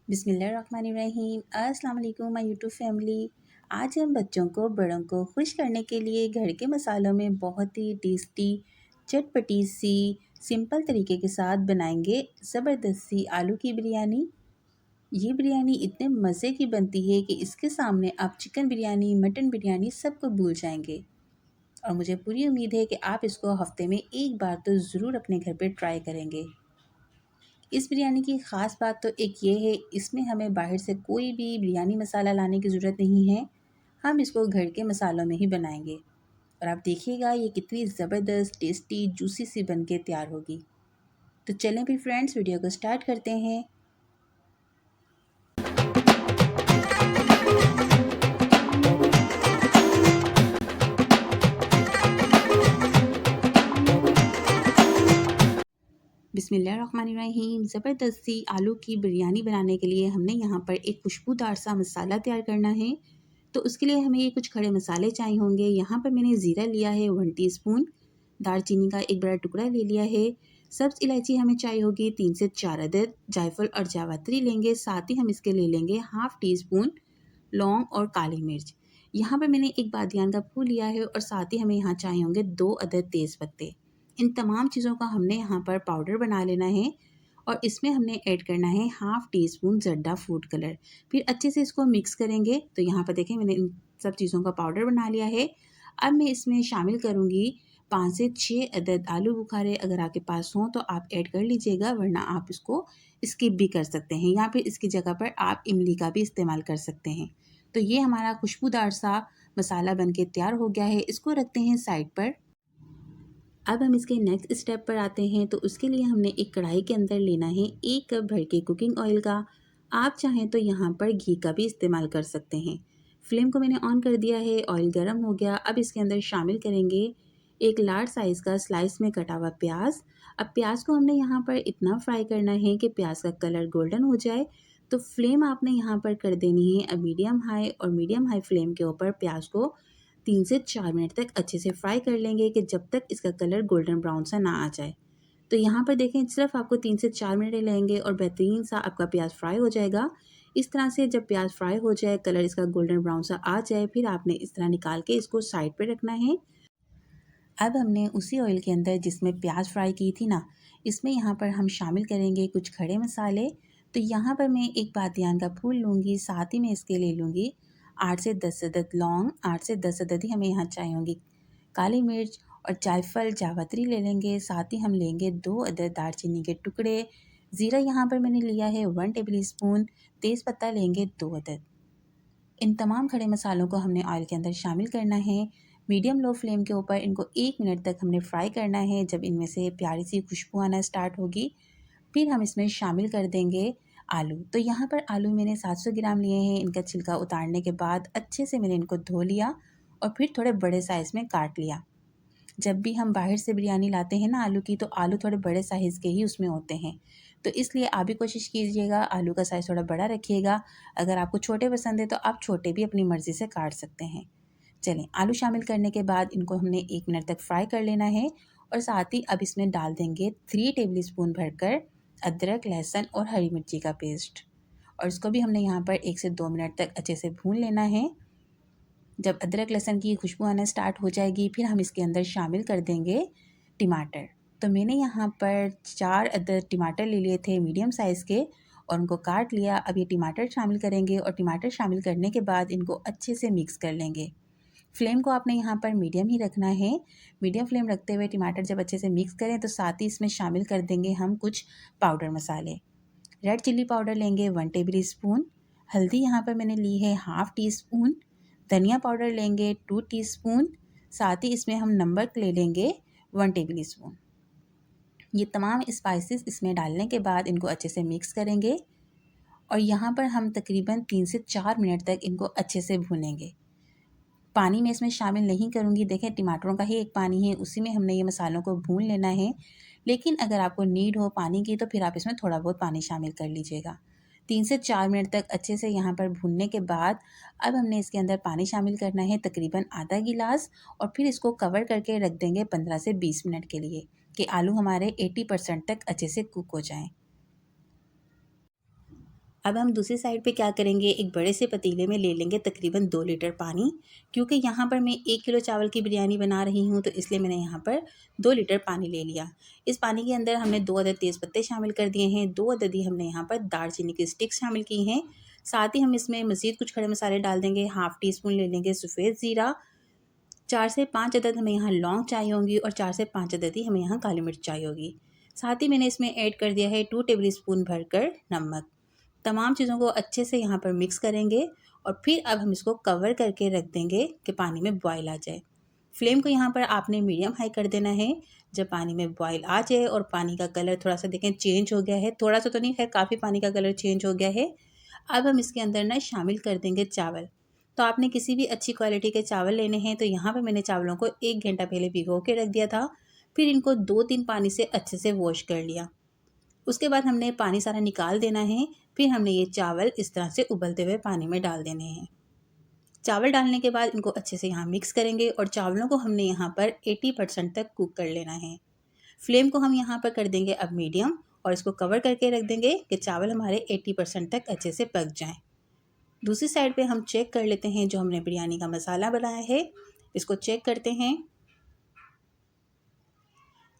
बिस्मिल्लाहिर्रहमानिर्रहीम। अस्सलाम वालेकुम माय यूट्यूब फैमिली। आज हम बच्चों को बड़ों को खुश करने के लिए घर के मसालों में बहुत ही टेस्टी चटपटी सी सिंपल तरीके के साथ बनाएंगे ज़बरदस्त सी आलू की बिरयानी। ये बिरयानी इतने मज़े की बनती है कि इसके सामने आप चिकन बिरयानी, मटन बिरयानी सबको भूल जाएंगे। और मुझे पूरी उम्मीद है कि आप इसको हफ्ते में एक बार तो ज़रूर अपने घर पे ट्राई करेंगे। इस बिरयानी की ख़ास बात तो एक ये है, इसमें हमें बाहर से कोई भी बिरयानी मसाला लाने की ज़रूरत नहीं है। हम इसको घर के मसालों में ही बनाएंगे और आप देखिएगा ये कितनी ज़बरदस्त टेस्टी जूसी सी बन के तैयार होगी। तो चलें फिर फ्रेंड्स, वीडियो को स्टार्ट करते हैं। बिस्मिल्लाहिर्रहमानिर्रहीम। ज़बरदस्त सी आलू की बिरयानी बनाने के लिए हमने यहाँ पर एक खुशबूदार सा मसाला तैयार करना है। तो उसके लिए हमें ये कुछ खड़े मसाले चाहिए होंगे। यहाँ पर मैंने ज़ीरा लिया है 1 टीस्पून, दालचीनी का एक बड़ा टुकड़ा ले लिया है, सब्ज़ इलायची हमें चाहिए होगी 3 से 4 अदद, जायफल और जावित्री लेंगे। साथ ही हम इसके ले लेंगे हाफ़ टी स्पून लौंग और काली मिर्च। यहाँ पर मैंने एक बादियान का फूल लिया है और साथ ही हमें यहाँ चाहिए होंगे 2 अदद तेज़ पत्ते। इन तमाम चीज़ों का हमने यहाँ पर पाउडर बना लेना है और इसमें हमने ऐड करना है half tea spoon food colour. फिर अच्छे से इसको मिक्स करेंगे। तो यहाँ पर देखें मैंने इन सब चीज़ों का पाउडर बना लिया है। अब मैं इसमें शामिल करूँगी 5 से 6 अदद आलू बुखारे। अगर आपके पास हों तो आप ऐड कर लीजिएगा, वरना आप इसको स्किप भी कर सकते हैं या फिर इसकी जगह पर आप इमली का भी इस्तेमाल कर सकते हैं। तो ये हमारा खुशबूदार सा मसाला बन के तैयार हो गया है। इसको रखते हैं साइड पर। अब हम इसके नेक्स्ट स्टेप पर आते हैं। तो उसके लिए हमने एक कढ़ाई के अंदर लेना है 1 कप भर के कुकिंग ऑयल का। आप चाहें तो यहाँ पर घी का भी इस्तेमाल कर सकते हैं। फ्लेम को मैंने ऑन कर दिया है, ऑयल गर्म हो गया। अब इसके अंदर शामिल करेंगे एक लार्ज साइज़ का स्लाइस में कटा हुआ प्याज। अब प्याज को हमने यहाँ पर इतना फ्राई करना है कि प्याज का कलर गोल्डन हो जाए। तो फ्लेम आपने यहाँ पर कर देनी है अब मीडियम हाई, और मीडियम हाई फ्लेम के ऊपर प्याज को 3 से 4 मिनट तक अच्छे से फ्राई कर लेंगे कि जब तक इसका कलर गोल्डन ब्राउन सा ना आ जाए। तो यहाँ पर देखें सिर्फ आपको 3 से 4 मिनट लगेंगे और बेहतरीन सा आपका प्याज फ्राई हो जाएगा। इस तरह से जब प्याज फ्राई हो जाए, कलर इसका गोल्डन ब्राउन सा आ जाए, फिर आपने इस तरह निकाल के इसको साइड पे रखना है। अब हमने उसी ऑयल के अंदर जिसमें प्याज फ्राई की थी ना, इसमें यहाँ पर हम शामिल करेंगे कुछ खड़े मसाले। तो यहाँ पर मैं एक बादियान का फूल लूँगी, साथ ही मैं इसके ले लूँगी 8 से 10 अदद लौंग, 8 से 10 अदद ही हमें यहाँ चाहिए होंगी काली मिर्च, और जायफल जावित्री ले लेंगे। साथ ही हम लेंगे 2 अदद दालचीनी के टुकड़े। ज़ीरा यहाँ पर मैंने लिया है 1 टेबल स्पून, तेज़पत्ता लेंगे 2 अदद। इन तमाम खड़े मसालों को हमने ऑयल के अंदर शामिल करना है। मीडियम लो फ्लेम के ऊपर इनको 1 मिनट तक हमने फ्राई करना है। जब इनमें से प्यारी सी खुशबू आना स्टार्ट होगी, फिर हम इसमें शामिल कर देंगे आलू। तो यहाँ पर आलू मैंने 700 ग्राम लिए हैं। इनका छिलका उतारने के बाद अच्छे से मैंने इनको धो लिया और फिर थोड़े बड़े साइज़ में काट लिया। जब भी हम बाहर से बिरयानी लाते हैं ना आलू की, तो आलू थोड़े बड़े साइज़ के ही उसमें होते हैं। तो इसलिए आप भी कोशिश कीजिएगा आलू का साइज़ थोड़ा बड़ा रखिएगा। अगर आपको छोटे पसंद है तो आप छोटे भी अपनी मर्ज़ी से काट सकते हैं। चलें, आलू शामिल करने के बाद इनको हमने 1 मिनट तक फ्राई कर लेना है और साथ ही अब इसमें डाल देंगे 3 टेबल स्पून भरकर अदरक, लहसुन और हरी मिर्ची का पेस्ट, और इसको भी हमने यहाँ पर 1 से 2 मिनट तक अच्छे से भून लेना है। जब अदरक लहसुन की खुशबू आना स्टार्ट हो जाएगी, फिर हम इसके अंदर शामिल कर देंगे टमाटर। तो मैंने यहाँ पर 4 अदद टमाटर ले लिए थे मीडियम साइज़ के और उनको काट लिया। अब ये टमाटर शामिल करेंगे और टमाटर शामिल करने के बाद इनको अच्छे से मिक्स कर लेंगे। फ्लेम को आपने यहाँ पर मीडियम ही रखना है। मीडियम फ्लेम रखते हुए टमाटर जब अच्छे से मिक्स करें तो साथ ही इसमें शामिल कर देंगे हम कुछ पाउडर मसाले। रेड चिल्ली पाउडर लेंगे 1 टेबल स्पून, हल्दी यहाँ पर मैंने ली है हाफ़ टी स्पून, धनिया पाउडर लेंगे 2 टीस्पून, साथ ही इसमें हम नमक ले लेंगे 1 टेबल स्पून। ये तमाम स्पाइसेस इसमें डालने के बाद इनको अच्छे से मिक्स करेंगे और यहाँ पर हम तकरीबन 3 से 4 मिनट तक इनको अच्छे से भूनेंगे। पानी मैं इसमें शामिल नहीं करूँगी। देखें टमाटरों का ही एक पानी है, उसी में हमने ये मसालों को भून लेना है। लेकिन अगर आपको नीड हो पानी की तो फिर आप इसमें थोड़ा बहुत पानी शामिल कर लीजिएगा। 3 से 4 मिनट तक अच्छे से यहाँ पर भूनने के बाद अब हमने इसके अंदर पानी शामिल करना है तकरीबन आधा गिलास, और फिर इसको कवर करके रख देंगे 15 से 20 मिनट के लिए कि आलू हमारे 80% तक अच्छे से कुक हो जाएँ। अब हम दूसरी साइड पे क्या करेंगे, एक बड़े से पतीले में ले लेंगे तकरीबन 2 लीटर पानी। क्योंकि यहाँ पर मैं 1 किलो चावल की बिरयानी बना रही हूँ, तो इसलिए मैंने यहाँ पर 2 लीटर पानी ले लिया। इस पानी के अंदर हमने 2 अदद तेज़पत्ते शामिल कर दिए हैं, 2 अदद ही हमने यहाँ पर दालचीनी की स्टिक्स शामिल की हैं। साथ ही हम इसमें मज़ीद कुछ खड़े मसाले डाल देंगे। हाफ़ टी स्पून ले लेंगे सफ़ेद ज़ीरा, 4 से 5 अदद हमें यहाँ लौंग चाहिए होंगी और 4 से 5 अदद ही हमें यहाँ काली मिर्च चाहिए होगी। साथ ही मैंने इसमें ऐड कर दिया है 2 टेबल स्पून भरकर नमक। तमाम चीज़ों को अच्छे से यहाँ पर मिक्स करेंगे और फिर अब हम इसको कवर करके रख देंगे कि पानी में बॉयल आ जाए। फ्लेम को यहाँ पर आपने मीडियम हाई कर देना है। जब पानी में बॉयल आ जाए और पानी का कलर थोड़ा सा देखें चेंज हो गया है, थोड़ा सा तो नहीं, खैर काफ़ी पानी का कलर चेंज हो गया है। अब हम इसके अंदर ना शामिल कर देंगे चावल। तो आपने किसी भी अच्छी क्वालिटी के चावल लेने हैं, तो यहाँ पर मैंने चावलों को 1 घंटा पहले भिगो के रख दिया था। फिर इनको 2-3 पानी से अच्छे से वॉश कर लिया। उसके बाद हमने पानी सारा निकाल देना है। फिर हमने ये चावल इस तरह से उबलते हुए पानी में डाल देने हैं। चावल डालने के बाद इनको अच्छे से यहाँ मिक्स करेंगे और चावलों को हमने यहाँ पर 80% तक कुक कर लेना है। फ्लेम को हम यहाँ पर कर देंगे अब मीडियम और इसको कवर करके रख देंगे कि चावल हमारे 80% तक अच्छे से पक जाएँ। दूसरी साइड पे हम चेक कर लेते हैं जो हमने बिरयानी का मसाला बनाया है, इसको चेक करते हैं।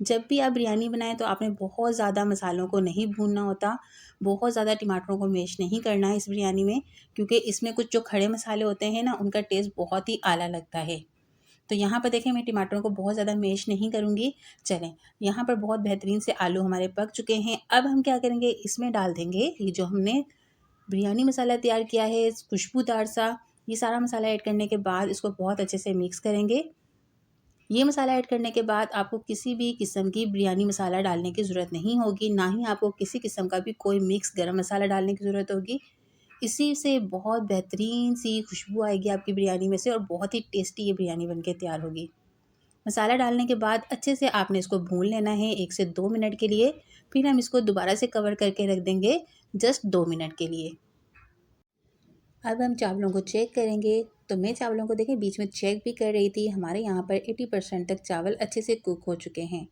जब भी आप बिरयानी बनाएं तो आपने बहुत ज़्यादा मसालों को नहीं भूनना होता, बहुत ज़्यादा टमाटरों को मैश नहीं करना है इस बिरयानी में, क्योंकि इसमें कुछ जो खड़े मसाले होते हैं ना, उनका टेस्ट बहुत ही आला लगता है। तो यहाँ पर देखें मैं टमाटरों को बहुत ज़्यादा मैश नहीं करूँगी। चलें, यहाँ पर बहुत बेहतरीन से आलू हमारे पक चुके हैं। अब हम क्या करेंगे, इसमें डाल देंगे ये जो हमने बिरयानी मसाला तैयार किया है खुशबूदार सा। ये सारा मसाला ऐड करने के बाद इसको बहुत अच्छे से मिक्स करेंगे। ये मसाला ऐड करने के बाद आपको किसी भी किस्म की बिरयानी मसाला डालने की ज़रूरत नहीं होगी, ना ही आपको किसी किस्म का भी कोई मिक्स गरम मसाला डालने की ज़रूरत होगी। इसी से बहुत बेहतरीन सी खुशबू आएगी आपकी बिरयानी में से और बहुत ही टेस्टी ये बिरयानी बनके तैयार होगी। मसाला डालने के बाद अच्छे से आपने इसको भून लेना है 1 से 2 मिनट के लिए। फिर हम इसको दोबारा से कवर करके रख देंगे जस्ट 2 मिनट के लिए। अब हम चावलों को चेक करेंगे। तो मैं चावलों को देखें बीच में चेक भी कर रही थी। हमारे यहाँ पर 80% तक चावल अच्छे से कुक हो चुके हैं।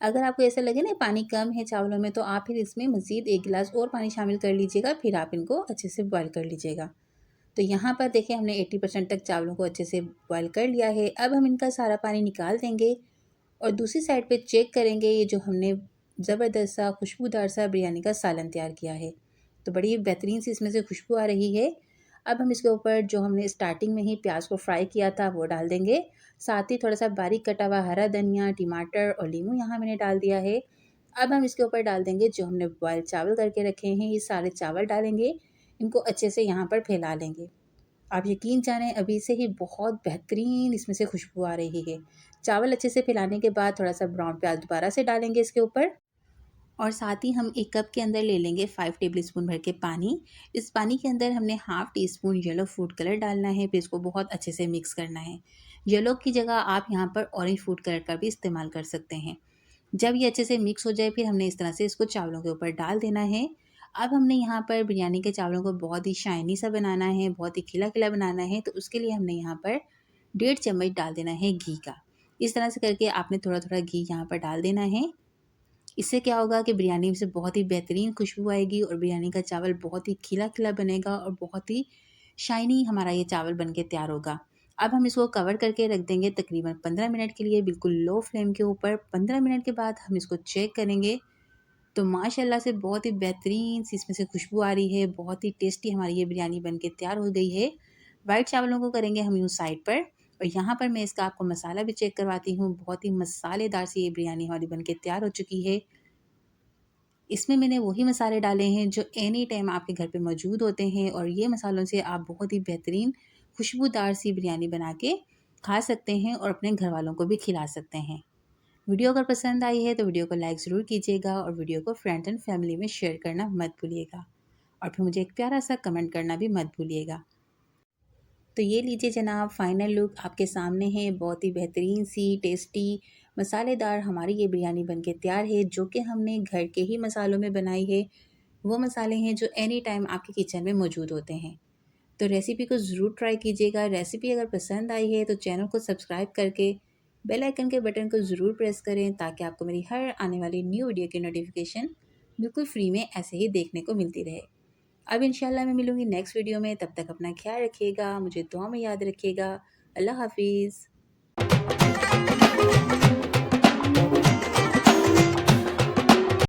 अगर आपको ऐसा लगे ना पानी कम है चावलों में, तो आप फिर इसमें मज़ीद 1 गिलास और पानी शामिल कर लीजिएगा, फिर आप इनको अच्छे से बॉयल कर लीजिएगा। तो यहाँ पर देखें हमने 80% तक चावलों को अच्छे से बॉयल कर लिया है। अब हम इनका सारा पानी निकाल देंगे और दूसरी साइड पे चेक करेंगे ये जो हमने ज़बरदस्त सा खुशबूदार सा बिरयानी का सालन तैयार किया है। तो बड़ी बेहतरीन सी इसमें से खुशबू आ रही है। अब हम इसके ऊपर जो हमने स्टार्टिंग में ही प्याज को फ्राई किया था वो डाल देंगे। साथ ही थोड़ा सा बारीक कटा हुआ हरा धनिया, टमाटर और नींबू यहाँ मैंने डाल दिया है। अब हम इसके ऊपर डाल देंगे जो हमने बॉयल चावल करके रखे हैं, ये सारे चावल डालेंगे। इनको अच्छे से यहाँ पर फैला लेंगे। आप यकीन जानें अभी से ही बहुत बेहतरीन इसमें से खुशबू आ रही है। चावल अच्छे से फैलाने के बाद थोड़ा सा ब्राउन प्याज दोबारा से डालेंगे इसके ऊपर और साथ ही हम 1 कप के अंदर ले लेंगे 5 टेबल स्पून भर के पानी। इस पानी के अंदर हमने half tea spoon yellow food colour डालना है, फिर इसको बहुत अच्छे से मिक्स करना है। येलो की जगह आप यहाँ पर ऑरेंज फूड कलर का भी इस्तेमाल कर सकते हैं। जब ये अच्छे से मिक्स हो जाए फिर हमने इस तरह से इसको चावलों के ऊपर डाल देना है। अब हमने यहाँ पर बिरयानी के चावलों को बहुत ही शाइनी सा बनाना है, बहुत ही खिला-खिला बनाना है, तो उसके लिए हमने यहाँ पर 1.5 चम्मच डाल देना है घी का। इस तरह से करके आपने थोड़ा-थोड़ा घी यहाँ पर डाल देना है। इससे क्या होगा कि बिरयानी में से बहुत ही बेहतरीन खुशबू आएगी और बिरयानी का चावल बहुत ही खिला-खिला बनेगा और बहुत ही शाइनी हमारा ये चावल बन के तैयार होगा। अब हम इसको कवर करके रख देंगे तकरीबन 15 मिनट के लिए बिल्कुल लो फ्लेम के ऊपर। 15 मिनट के बाद हम इसको चेक करेंगे तो माशाल्लाह से बहुत ही बेहतरीन सी इसमें से खुशबू आ रही है। बहुत ही टेस्टी हमारी ये बिरयानी बन के तैयार हो गई है। वाइट चावलों को करेंगे हम यूँ साइड पर और यहाँ पर मैं इसका आपको मसाला भी चेक करवाती हूँ। बहुत ही मसालेदार सी ये बिरयानी हमारी बन के तैयार हो चुकी है। इसमें मैंने वही मसाले डाले हैं जो एनी टाइम आपके घर पे मौजूद होते हैं और ये मसालों से आप बहुत ही बेहतरीन खुशबूदार सी बिरयानी बना के खा सकते हैं और अपने घर वालों को भी खिला सकते हैं। वीडियो अगर पसंद आई है तो वीडियो को लाइक ज़रूर कीजिएगा और वीडियो को फ्रेंड्स एंड फैमिली में शेयर करना मत भूलिएगा और फिर मुझे एक प्यारा सा कमेंट करना भी मत भूलिएगा। तो ये लीजिए जनाब, फाइनल लुक आपके सामने है। बहुत ही बेहतरीन सी टेस्टी मसालेदार हमारी ये बिरयानी बनके तैयार है, जो कि हमने घर के ही मसालों में बनाई है। वो मसाले हैं जो एनी टाइम आपके किचन में मौजूद होते हैं। तो रेसिपी को ज़रूर ट्राई कीजिएगा। रेसिपी अगर पसंद आई है तो चैनल को सब्सक्राइब करके बेल आइकन के बटन को ज़रूर प्रेस करें ताकि आपको मेरी हर आने वाली न्यू वीडियो की नोटिफिकेशन बिल्कुल फ्री में ऐसे ही देखने को मिलती रहे। अब इंशाल्लाह मैं मिलूँगी नेक्स्ट वीडियो में, तब तक अपना ख़्याल रखिएगा, मुझे दुआ में याद रखिएगा। अल्लाह हाफ़िज़।